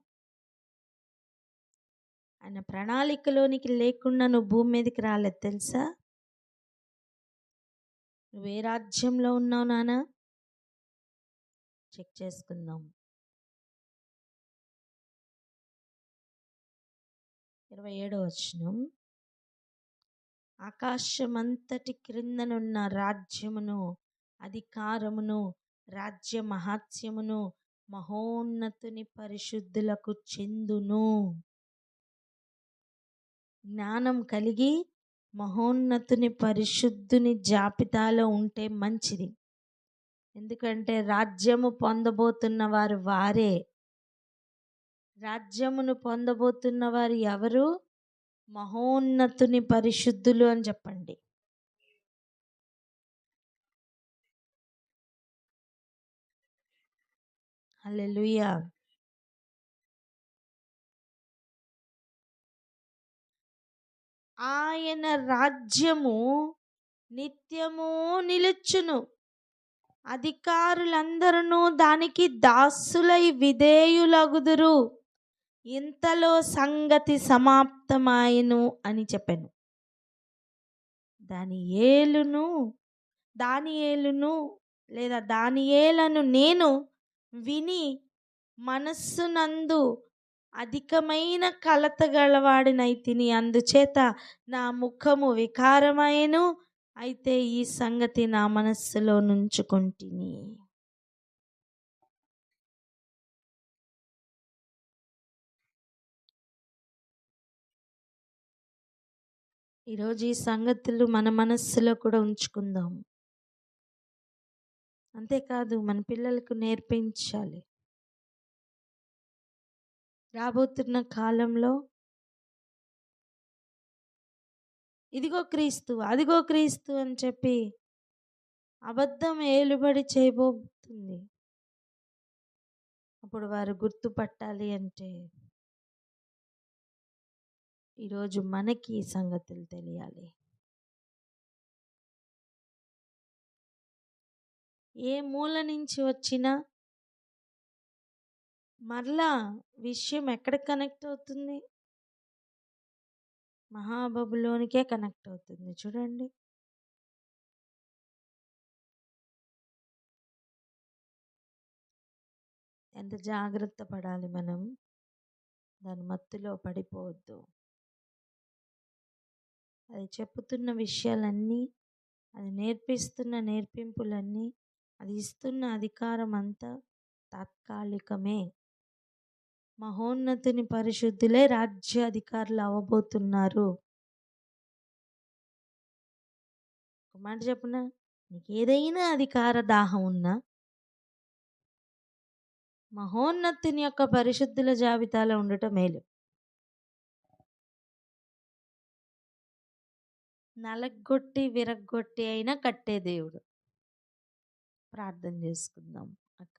ఆయన ప్రణాళికలోనికి లేకుండా నువ్వు భూమి మీదకి రాలేదు తెలుసా? నువ్వు ఏ రాజ్యంలో ఉన్నావు నాన్న? చెక్ చేసుకుందాం. 27వ వచనం, ఆకాశమంతటి క్రిందనున్న రాజ్యమును, అధికారమును, రాజ్య మహాత్యమును మహోన్నతుని పరిశుద్ధులకు చెందును. జ్ఞానం కలిగి మహోన్నతుని పరిశుద్ధుని జాబితాలో ఉంటే మంచిది. ఎందుకంటే రాజ్యము పొందబోతున్న వారు వారే. రాజ్యమును పొందబోతున్న వారు ఎవరు? మహోన్నతుని పరిశుద్ధులు అని చెప్పండి. హల్లెలూయా. ఆయన రాజ్యము నిత్యము నిలుచును, అధికారులందరూ దానికి దాసులై విధేయులగుదురు. ఇంతలో సంగతి సమాప్తమాయెను అని చెప్పాను. దానియేలును నేను విని మనస్సునందు అధికమైన కలత గలవాడినైతిని. అందుచేత నా ముఖము వికారమాయెను. అయితే ఈ సంగతి నా మనస్సులో నుంచుకొంటిని. ఈరోజు ఈ సంగతులు మన మనస్సులో కూడా ఉంచుకుందాం. అంతేకాదు మన పిల్లలకు నేర్పించాలి. రాబోతున్న కాలంలో ఇదిగో క్రీస్తు, అదిగో క్రీస్తు అని చెప్పి అబద్ధం ఏలుబడి చేయబోతుంది. అప్పుడు వారు గుర్తుపట్టాలి అంటే ఈరోజు మనకి ఈ సంగతులు తెలియాలి. ఏ మూల నుంచి వచ్చినా మరలా విషయం ఎక్కడ కనెక్ట్ అవుతుంది? మహాబబులోనికే కనెక్ట్ అవుతుంది. చూడండి, ఎంత జాగ్రత్త పడాలి మనం. దాని మత్తులో పడిపోవద్దు. అది చెప్పుతున్న విషయాలన్నీ, అది నేర్పిస్తున్న నేర్పింపులన్నీ, అది ఇస్తున్న అధికారం అంతా తాత్కాలికమే. మహోన్నతుని పరిశుద్ధులే రాజ్యాధికారులు అవ్వబోతున్నారు. ఒక మాట చెప్పున, నీకు ఏదైనా అధికార దాహం ఉన్నా మహోన్నతుని యొక్క పరిశుద్ధుల జాబితాలో ఉండటం మేలు. నలగొట్టి విరగ్గొట్టి అయినా కట్టే దేవుడు. ప్రార్థన చేసుకుందాం అక్క.